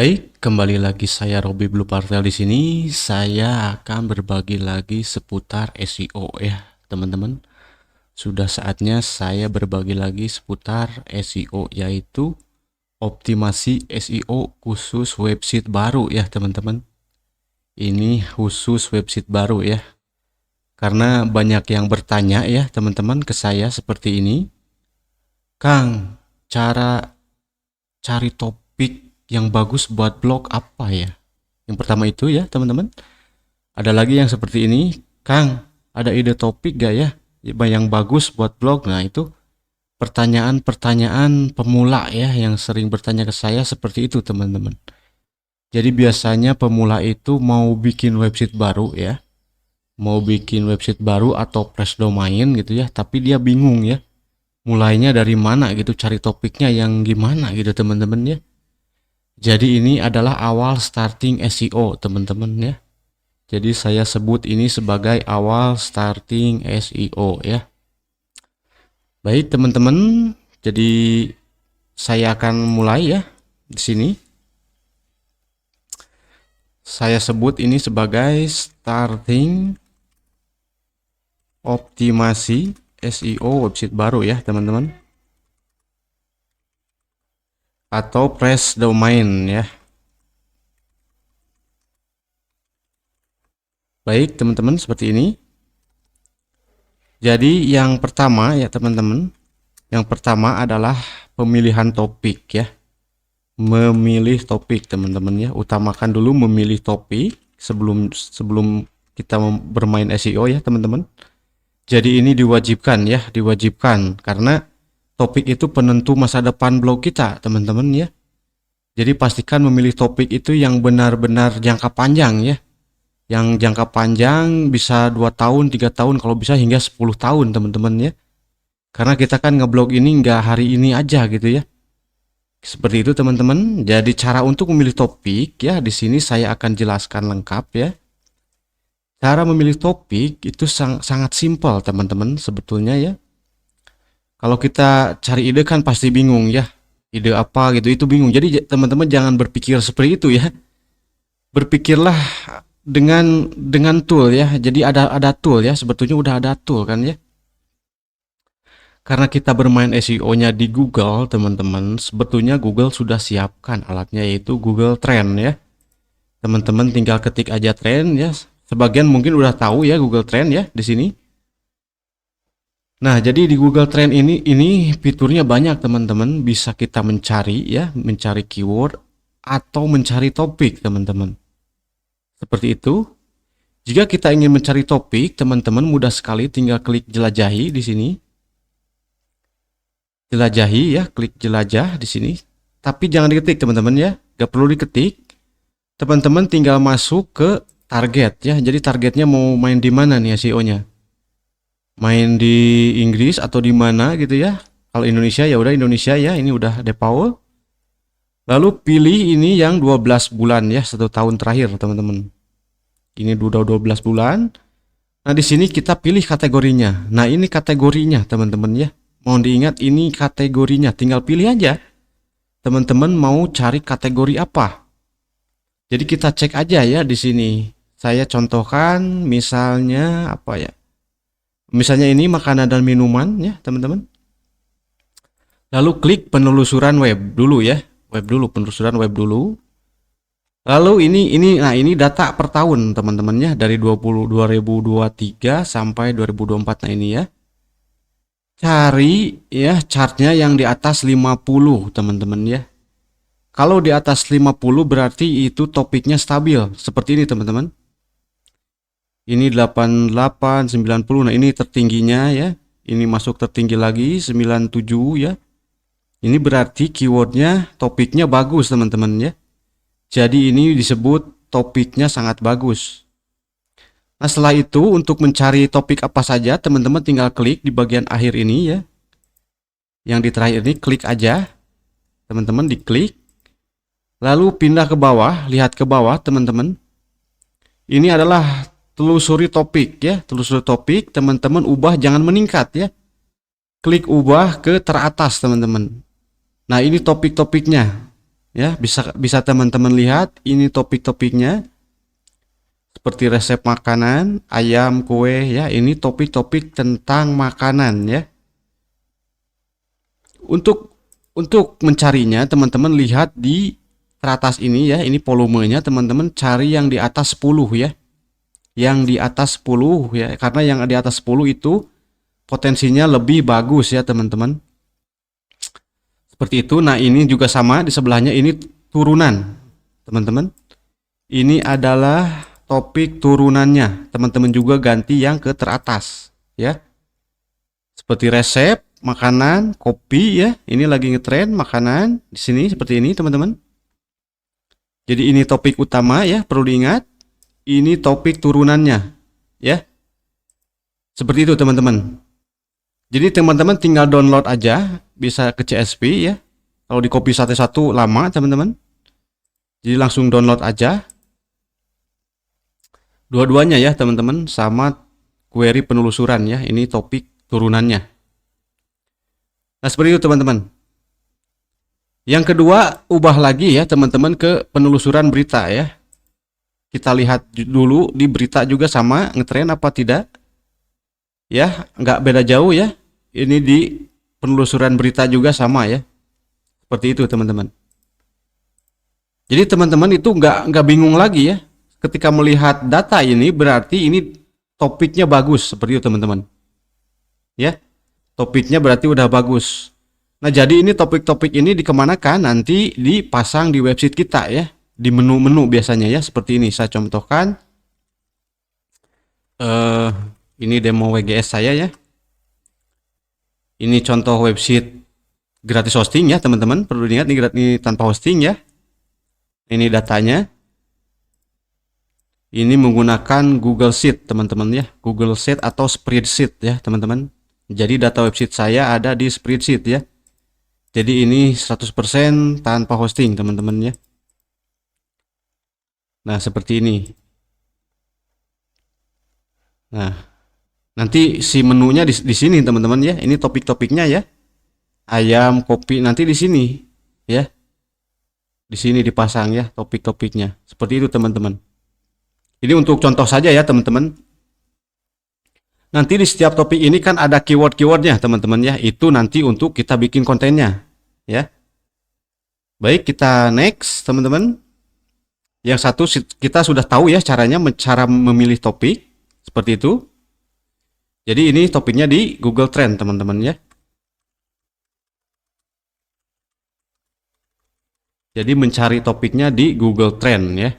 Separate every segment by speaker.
Speaker 1: Baik, kembali lagi saya Robby Blue Partel di sini. Saya akan berbagi lagi seputar SEO ya, teman-teman. Sudah saatnya saya berbagi lagi seputar SEO, yaitu optimasi SEO khusus website baru ya, teman-teman. Ini khusus website baru ya. Karena banyak yang bertanya ya, teman-teman, ke saya seperti ini. Kang, cara cari topik yang bagus buat blog apa ya? Yang pertama itu ya, teman-teman. Ada lagi yang seperti ini, Kang, ada ide topik gak ya yang bagus buat blog? Nah, itu pertanyaan-pertanyaan pemula ya yang sering bertanya ke saya seperti itu, teman-teman. Jadi biasanya pemula itu mau bikin website baru ya, mau bikin website baru atau fresh domain gitu ya, tapi dia bingung ya, mulainya dari mana gitu, cari topiknya yang gimana gitu, teman-teman ya. Jadi ini adalah awal starting SEO, teman-teman ya. Jadi saya sebut ini sebagai awal starting SEO ya. Baik, teman-teman, jadi saya akan mulai ya di sini. Saya sebut ini sebagai starting optimasi SEO website baru ya, teman-teman. Atau fresh domain ya. Baik, teman-teman, seperti ini. Jadi yang pertama ya, teman-teman, yang pertama adalah pemilihan topik ya. Memilih topik, teman-teman ya. Utamakan dulu memilih topik sebelum kita bermain SEO ya, teman-teman. Jadi ini diwajibkan ya, diwajibkan karena topik itu penentu masa depan blog kita, teman-teman ya. Jadi pastikan memilih topik itu yang benar-benar jangka panjang ya. Yang jangka panjang bisa 2 tahun, 3 tahun, kalau bisa hingga 10 tahun, teman-teman ya. Karena kita kan ngeblog ini nggak hari ini aja gitu ya. Seperti itu, teman-teman. Jadi cara untuk memilih topik ya, di sini saya akan jelaskan lengkap ya. Cara memilih topik itu sangat simpel, teman-teman, sebetulnya ya. Kalau kita cari ide kan pasti bingung ya. Ide apa gitu, itu bingung. Jadi teman-teman jangan berpikir seperti itu ya. Berpikirlah dengan tool ya. Jadi ada tool ya, sebetulnya udah ada tool kan ya. Karena kita bermain SEO-nya di Google, teman-teman, sebetulnya Google sudah siapkan alatnya, yaitu Google Trend ya. Teman-teman tinggal ketik aja trend ya. Sebagian mungkin udah tahu ya Google Trend ya di sini. Nah, jadi di Google Trend ini fiturnya banyak, teman-teman. Bisa kita mencari ya, mencari keyword atau mencari topik, teman-teman. Seperti itu. Jika kita ingin mencari topik, teman-teman mudah sekali, tinggal klik jelajahi di sini. Jelajahi ya, klik jelajah di sini. Tapi jangan diketik, teman-teman ya. Gak perlu diketik. Teman-teman tinggal masuk ke target ya. Jadi targetnya mau main di mana nih SEO-nya? Main di Inggris atau di mana gitu ya. Kalau Indonesia ya udah Indonesia ya, ini udah default. Lalu pilih ini yang 12 bulan ya, 1 tahun terakhir, teman-teman. Ini udah 12 bulan. Nah, di sini kita pilih kategorinya. Nah, ini kategorinya, teman-teman ya. Mohon diingat ini kategorinya, tinggal pilih aja. Teman-teman mau cari kategori apa? Jadi kita cek aja ya di sini. Saya contohkan misalnya apa ya? Misalnya ini makanan dan minuman ya, teman-teman. Lalu klik penelusuran web dulu ya. Web dulu, penelusuran web dulu. Lalu ini data per tahun, teman-teman ya, dari 2023 sampai 2024. Nah, ini ya. Cari ya chartnya yang di atas 50, teman-teman ya. Kalau di atas 50 berarti itu topiknya stabil. Seperti ini, teman-teman. Ini 88, 90. Nah, ini tertingginya ya. Ini masuk tertinggi lagi 97 ya. Ini berarti keywordnya, topiknya bagus, teman-teman ya. Jadi ini disebut topiknya sangat bagus. Nah, setelah itu untuk mencari topik apa saja, teman-teman tinggal klik di bagian akhir ini ya. Yang di terakhir ini klik aja. Teman-teman diklik. Lalu pindah ke bawah, lihat ke bawah, teman-teman. Ini adalah telusuri topik ya, telusuri topik, teman-teman ubah jangan meningkat ya. Klik ubah ke teratas, teman-teman. Nah, ini topik-topiknya. ya. Bisa teman-teman lihat ini topik-topiknya seperti resep makanan, ayam, kue ya. Ini topik-topik tentang makanan ya. Untuk mencarinya teman-teman lihat di teratas ini ya. Ini volumenya, teman-teman cari yang di atas 10 ya. Yang di atas 10 ya, karena yang di atas 10 itu potensinya lebih bagus ya teman-teman. Seperti itu. Nah, ini juga sama di sebelahnya, ini turunan teman-teman. Ini adalah topik turunannya. Teman-teman juga ganti yang ke teratas ya. Seperti resep makanan, kopi ya. Ini lagi ngetren makanan di sini seperti ini teman-teman. Jadi ini topik utama ya, perlu diingat. Ini topik turunannya ya. Seperti itu teman-teman. Jadi teman-teman tinggal download aja, bisa ke CSP ya. Kalau di copy satu-satu lama teman-teman. Jadi langsung download aja. Dua-duanya ya teman-teman, sama query penelusuran ya. Ini topik turunannya. Nah, seperti itu teman-teman. Yang kedua, ubah lagi ya teman-teman ke penelusuran berita ya. Kita lihat dulu di berita juga sama ngetren apa tidak. Ya, nggak beda jauh ya. Ini di penelusuran berita juga sama ya. Seperti itu teman-teman. Jadi teman-teman itu nggak bingung lagi ya. Ketika melihat data ini berarti ini topiknya bagus seperti itu teman-teman. Ya, topiknya berarti udah bagus. Nah, jadi ini topik-topik ini dikemanakan? Nanti dipasang di website kita ya. Di menu-menu biasanya ya. Seperti ini saya contohkan. Ini demo WGS saya ya. Ini contoh website gratis hosting ya teman-teman. Perlu diingat ini tanpa hosting ya. Ini datanya. Ini menggunakan Google Sheet teman-teman ya. Google Sheet atau Spreadsheet ya teman-teman. Jadi data website saya ada di Spreadsheet ya. Jadi ini 100% tanpa hosting teman-teman ya. Nah, seperti ini. Nah, nanti si menunya di sini teman-teman ya. Ini topik-topiknya ya. Ayam, kopi nanti di sini ya. Di sini dipasang ya topik-topiknya. Seperti itu teman-teman. Ini untuk contoh saja ya teman-teman. Nanti di setiap topik ini kan ada keyword-keywordnya teman-teman ya. Itu nanti untuk kita bikin kontennya ya. Baik, kita next teman-teman. Yang satu kita sudah tahu ya caranya, cara memilih topik seperti itu. Jadi ini topiknya di Google Trend teman-teman ya. Jadi mencari topiknya di Google Trend ya.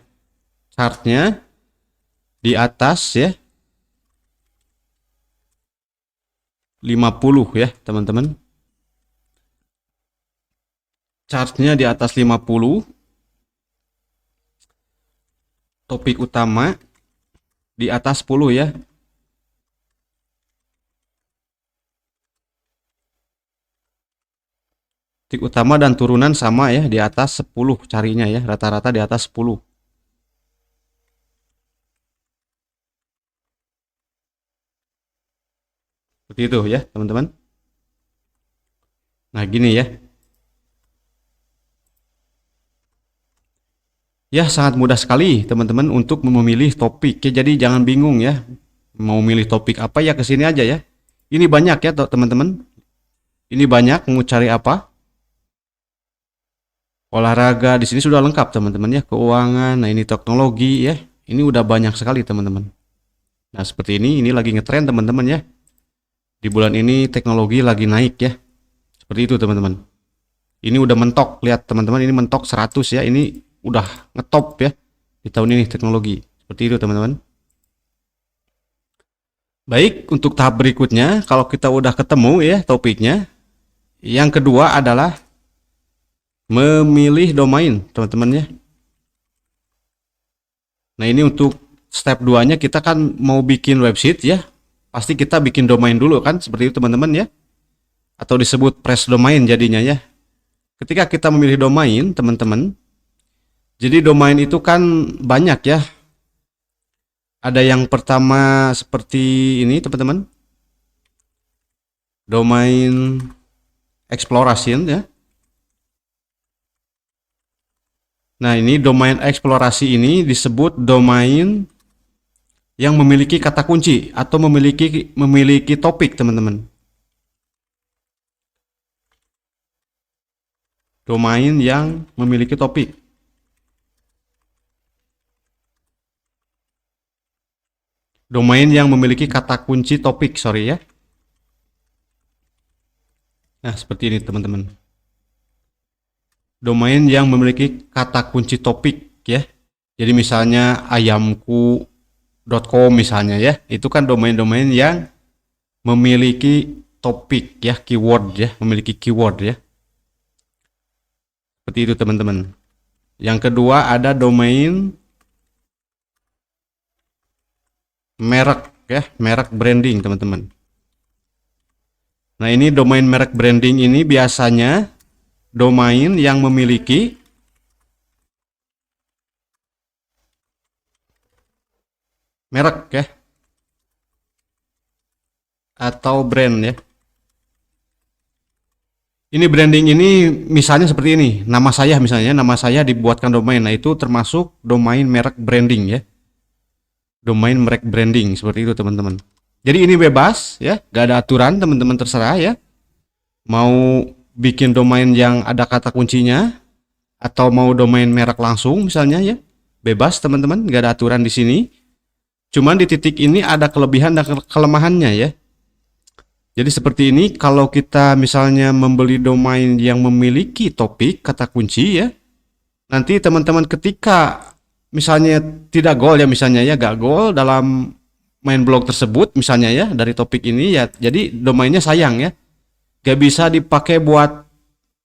Speaker 1: Chartnya di atas ya. 50 ya teman-teman. Chartnya di atas 50. Topik utama di atas 10 ya. Topik utama dan turunan sama ya, di atas 10 carinya ya, rata-rata di atas 10. Seperti itu ya teman-teman. Nah, gini ya. Ya, sangat mudah sekali teman-teman untuk memilih topik ya. Jadi jangan bingung ya. Mau milih topik apa ya, kesini aja ya. Ini banyak ya teman-teman. Ini banyak, mau cari apa? Olahraga di sini sudah lengkap teman-teman ya. Keuangan, nah ini teknologi ya. Ini udah banyak sekali teman-teman. Nah, seperti ini lagi ngetren teman-teman ya. Di bulan ini teknologi lagi naik ya. Seperti itu teman-teman. Ini udah mentok, lihat teman-teman, ini mentok 100 ya. Ini udah ngetop ya di tahun ini teknologi. Seperti itu teman-teman. Baik, untuk tahap berikutnya kalau kita udah ketemu ya topiknya, yang kedua adalah memilih domain teman-teman ya. Nah, ini untuk step 2-nya kita kan mau bikin website ya. Pasti kita bikin domain dulu kan, seperti itu teman-teman ya. Atau disebut press domain jadinya ya. Ketika kita memilih domain teman-teman, jadi domain itu kan banyak ya. Ada yang pertama seperti ini teman-teman. Domain exploration ya. Nah, ini domain eksplorasi ini disebut domain yang memiliki kata kunci atau memiliki topik, teman-teman. Domain yang memiliki topik. Domain yang memiliki kata kunci topik, sorry ya. Nah, seperti ini teman-teman. Domain yang memiliki kata kunci topik ya. Jadi misalnya ayamku.com misalnya ya. Itu kan domain-domain yang memiliki topik ya, keyword ya, memiliki keyword ya. Seperti itu teman-teman. Yang kedua ada domain merek ya, merek branding teman-teman. Nah, ini domain merek branding ini biasanya domain yang memiliki merek ya atau brand ya. Ini branding ini misalnya seperti ini, nama saya misalnya, nama saya dibuatkan domain. Nah, itu termasuk domain merek branding ya. Domain merek branding seperti itu teman-teman. Jadi ini bebas ya, gak ada aturan, teman-teman terserah ya. Mau bikin domain yang ada kata kuncinya atau mau domain merek langsung misalnya ya, bebas teman-teman, gak ada aturan di sini. Cuman di titik ini ada kelebihan dan kelemahannya ya. Jadi seperti ini, kalau kita misalnya membeli domain yang memiliki topik kata kunci ya, nanti teman-teman ketika misalnya tidak goal ya, misalnya ya gak goal dalam main blog tersebut misalnya ya, dari topik ini ya, jadi domainnya sayang ya, gak bisa dipakai buat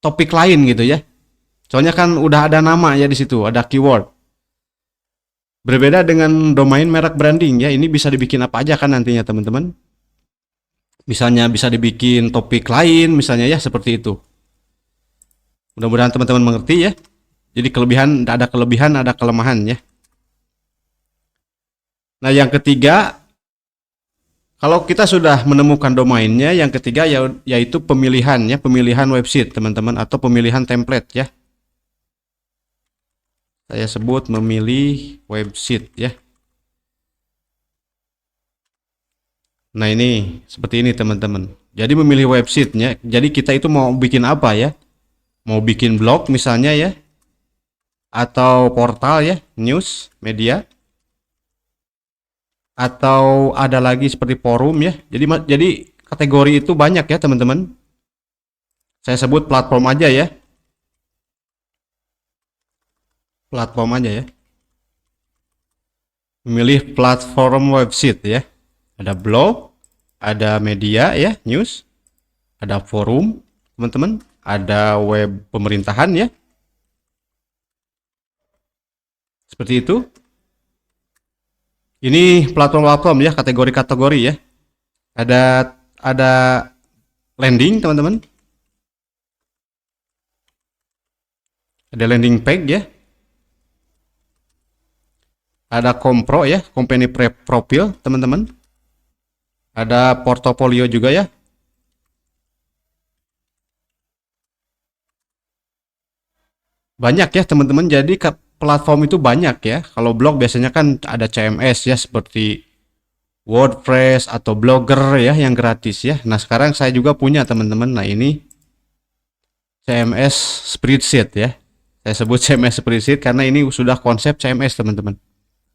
Speaker 1: topik lain gitu ya, soalnya kan udah ada nama ya di situ, ada keyword. Berbeda dengan domain merek branding ya, ini bisa dibikin apa aja kan nantinya teman-teman, misalnya bisa dibikin topik lain misalnya ya, seperti itu. Mudah-mudahan teman-teman mengerti ya. Jadi ada kelebihan, ada kelemahan ya. Nah, yang ketiga, kalau kita sudah menemukan domainnya, yang ketiga yaitu pemilihan ya, pemilihan website teman-teman, atau pemilihan template ya. Saya sebut memilih website ya. Nah, ini seperti ini teman-teman. Jadi memilih websitenya. Jadi kita itu mau bikin apa ya? Mau bikin blog misalnya ya, atau portal ya, news, media, atau ada lagi seperti forum ya. Jadi kategori itu banyak ya teman-teman. Saya sebut platform aja ya. Platform aja ya. Memilih platform website ya. Ada blog, ada media ya, news, ada forum, teman-teman, ada web pemerintahan ya. Seperti itu. Ini platform-platform ya, kategori-kategori ya. Ada landing teman-teman. Ada landing page ya. Ada kompro ya, company profile teman-teman. Ada portofolio juga ya. Banyak ya teman-teman, jadi platform itu banyak ya. Kalau blog biasanya kan ada CMS ya, seperti WordPress atau Blogger ya, yang gratis ya. Nah, sekarang saya juga punya teman-teman. Nah, ini CMS Spreadsheet ya. Saya sebut CMS Spreadsheet karena ini sudah konsep CMS teman-teman.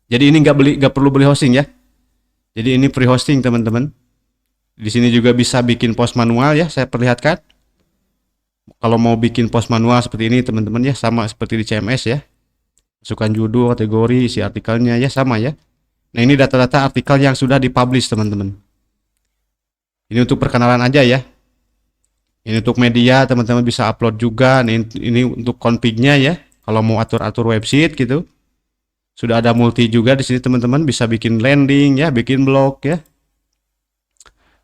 Speaker 1: Jadi ini nggak perlu beli hosting ya. Jadi ini free hosting teman-teman. Di sini juga bisa bikin post manual ya, saya perlihatkan. Kalau mau bikin post manual seperti ini teman-teman ya, sama seperti di CMS ya. Masukkan judul, kategori, isi artikelnya ya, sama ya. Nah, ini data-data artikel yang sudah dipublish teman-teman. Ini untuk perkenalan aja ya. Ini untuk media, teman-teman bisa upload juga. Ini untuk config-nya ya. Kalau mau atur-atur website gitu. Sudah ada multi juga di sini teman-teman, bisa bikin landing ya, bikin blog ya.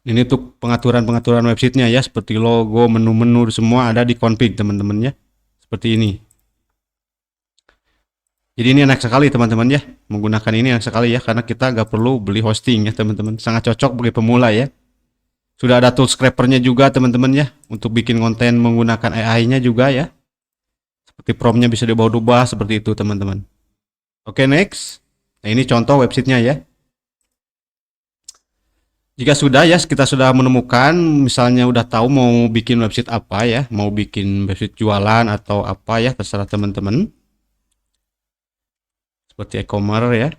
Speaker 1: Ini untuk pengaturan websitenya ya, seperti logo, menu-menu semua ada di config teman-teman ya. Seperti ini. Jadi ini enak sekali teman-teman ya, menggunakan ini enak sekali ya, karena kita nggak perlu beli hosting ya teman-teman. Sangat cocok bagi pemula ya. Sudah ada tool scraper-nya juga teman-teman ya, untuk bikin konten menggunakan AI-nya juga ya. Seperti promnya bisa diubah-ubah seperti itu teman-teman. Oke, next. Nah, ini contoh websitenya ya. Jika sudah ya, kita sudah menemukan, misalnya udah tahu mau bikin website apa ya, mau bikin website jualan atau apa ya, terserah teman-teman. Seperti e-commerce ya.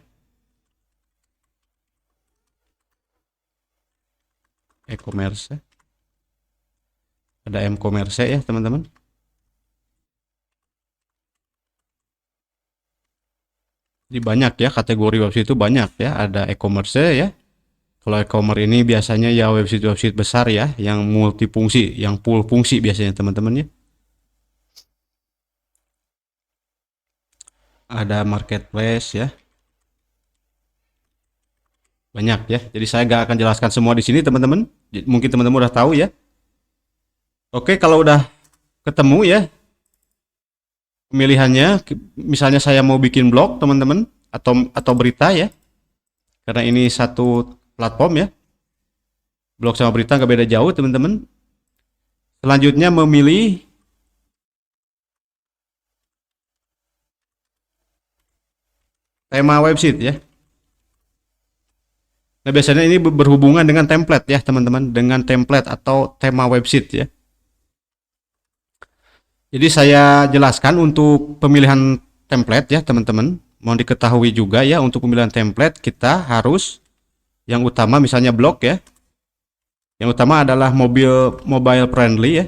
Speaker 1: E-commerce. Ada m-commerce ya, teman-teman. Jadi banyak ya, kategori website itu banyak ya, ada e-commerce ya. Kalau e-commerce ini biasanya ya website-website besar ya, yang multifungsi, yang full fungsi biasanya teman-teman ya. Ada marketplace ya. Banyak ya. Jadi saya nggak akan jelaskan semua di sini teman-teman. Mungkin teman-teman udah tahu ya. Oke, kalau udah ketemu ya pemilihannya, misalnya saya mau bikin blog teman-teman atau berita ya. Karena ini satu platform ya. Blog sama berita nggak beda jauh teman-teman. Selanjutnya memilih tema website ya. Nah, biasanya ini berhubungan dengan template ya, teman-teman, dengan template atau tema website ya. Jadi saya jelaskan untuk pemilihan template ya, teman-teman. Mau diketahui juga ya, untuk pemilihan template kita harus yang utama misalnya blog ya. Yang utama adalah mobile friendly ya.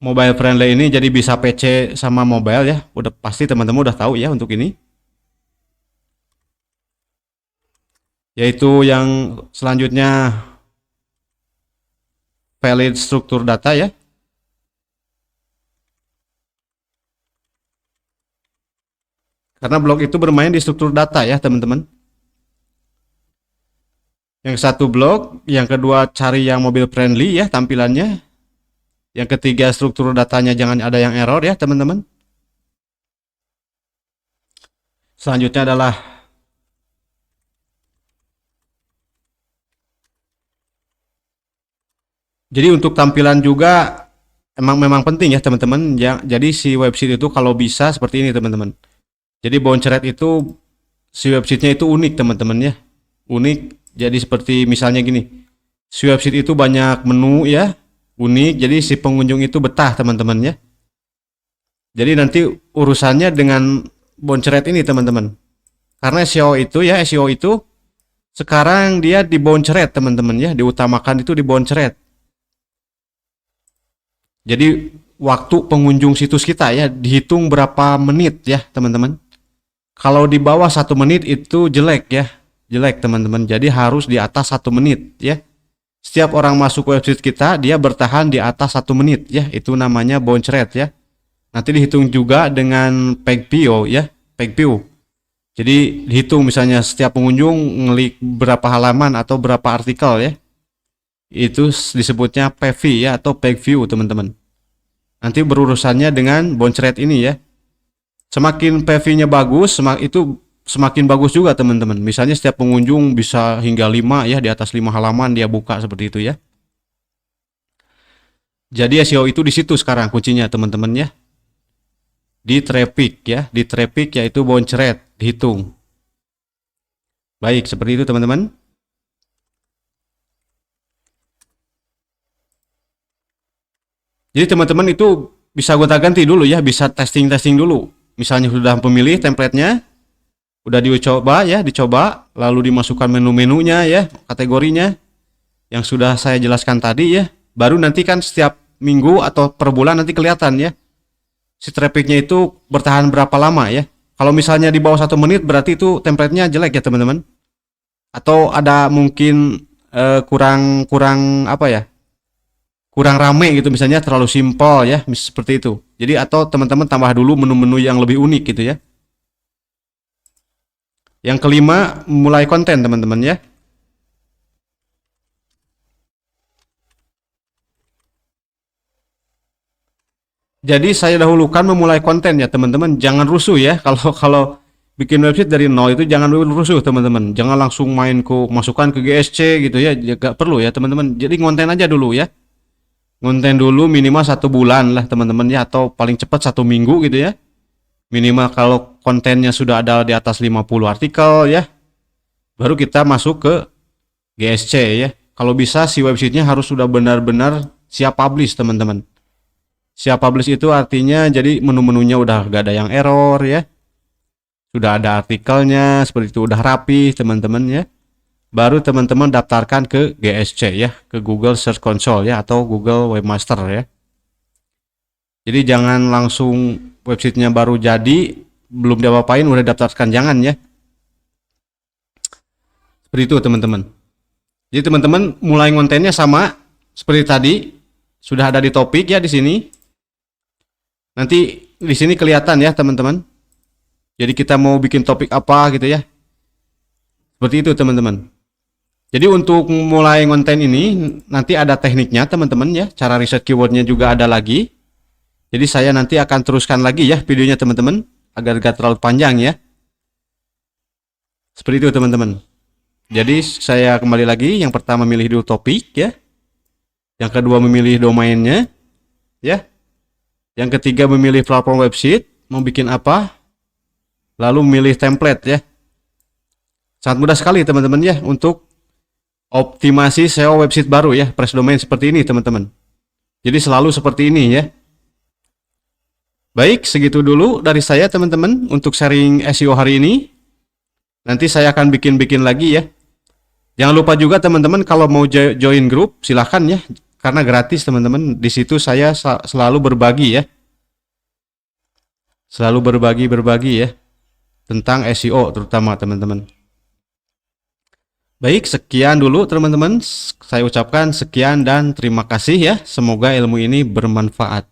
Speaker 1: Mobile friendly ini jadi bisa PC sama mobile ya. Udah pasti teman-teman udah tahu ya untuk ini. Yaitu yang selanjutnya valid struktur data ya. Karena blog itu bermain di struktur data ya teman-teman. Yang satu blog, yang kedua cari yang mobile friendly ya tampilannya. Yang ketiga struktur datanya jangan ada yang error ya teman-teman. Selanjutnya adalah jadi untuk tampilan juga memang penting ya teman-teman ya. Jadi si website itu kalau bisa seperti ini teman-teman. Jadi boncret itu si websitenya itu unik teman-teman ya. Unik. Jadi seperti misalnya gini. Si website itu banyak menu ya. Unik. Jadi si pengunjung itu betah teman-teman ya. Jadi nanti urusannya dengan boncret ini teman-teman. Karena SEO itu sekarang dia diboncret teman-teman ya. Diutamakan itu diboncret. Jadi waktu pengunjung situs kita ya dihitung berapa menit ya teman-teman. Kalau di bawah 1 menit itu jelek ya, jelek teman-teman. Jadi harus di atas 1 menit ya. Setiap orang masuk website kita dia bertahan di atas 1 menit ya. Itu namanya bounce rate ya. Nanti dihitung juga dengan page view ya, page view. Jadi dihitung misalnya setiap pengunjung ngelik berapa halaman atau berapa artikel ya. Itu disebutnya PV ya atau page view teman-teman. Nanti berurusannya dengan bounce rate ini ya. Semakin PV-nya bagus, itu semakin bagus juga teman-teman. Misalnya setiap pengunjung bisa hingga 5 ya, di atas 5 halaman dia buka seperti itu ya. Jadi SEO itu di situ sekarang kuncinya teman-teman ya. Di traffic ya, di traffic yaitu bounce rate dihitung. Baik, seperti itu teman-teman. Jadi teman-teman itu bisa gonta-ganti dulu ya, bisa testing-testing dulu. Misalnya sudah memilih template-nya, udah dicoba ya, dicoba, lalu dimasukkan menu-menunya ya, kategorinya yang sudah saya jelaskan tadi ya. Baru nanti kan setiap minggu atau per bulan nanti kelihatan ya, si trafficnya itu bertahan berapa lama ya. Kalau misalnya di bawah 1 menit berarti itu template-nya jelek ya teman-teman. Atau ada mungkin kurang apa ya, kurang rame gitu misalnya, terlalu simpel ya seperti itu. Jadi atau teman-teman tambah dulu menu-menu yang lebih unik gitu ya. Yang kelima, mulai konten teman-teman ya. Jadi saya dahulukan memulai konten ya teman-teman, jangan rusuh ya. Kalau bikin website dari nol itu jangan dulu rusuh teman-teman, jangan langsung main ke masukkan ke GSC gitu ya, gak perlu ya teman-teman. Jadi ngonten aja dulu ya, ngonten dulu minimal 1 bulan lah teman-teman ya, atau paling cepat 1 minggu gitu ya, minimal. Kalau kontennya sudah ada di atas 50 artikel ya, baru kita masuk ke GSC ya. Kalau bisa si websitenya harus sudah benar-benar siap publish teman-teman. Siap publish itu artinya jadi menu-menunya udah gak ada yang error ya, sudah ada artikelnya seperti itu, udah rapi teman-teman ya. Baru teman-teman daftarkan ke GSC ya, ke Google Search Console ya, atau Google Webmaster ya. Jadi jangan langsung websitenya baru jadi belum diapa-apain udah daftarkan, jangan ya. Seperti itu teman-teman. Jadi teman-teman mulai kontennya sama seperti tadi, sudah ada di topik ya di sini. Nanti di sini kelihatan ya teman-teman. Jadi kita mau bikin topik apa gitu ya. Seperti itu teman-teman. Jadi untuk mulai konten ini nanti ada tekniknya teman-teman ya. Cara riset keywordnya juga ada lagi. Jadi saya nanti akan teruskan lagi ya videonya teman-teman, agar gak terlalu panjang ya. Seperti itu teman-teman. Jadi saya kembali lagi, yang pertama milih dulu topik ya. Yang kedua memilih domainnya ya. Yang ketiga memilih platform website, mau bikin apa. Lalu memilih template ya. Sangat mudah sekali teman-teman ya untuk optimasi SEO website baru ya, press domain seperti ini teman-teman. Jadi selalu seperti ini ya. Baik, segitu dulu dari saya teman-teman untuk sharing SEO hari ini. Nanti saya akan bikin lagi ya. Jangan lupa juga teman-teman kalau mau join grup silahkan ya, karena gratis teman-teman. Di situ saya selalu berbagi ya. Selalu berbagi ya tentang SEO terutama teman-teman. Baik, sekian dulu teman-teman. Saya ucapkan sekian dan terima kasih ya. Semoga ilmu ini bermanfaat.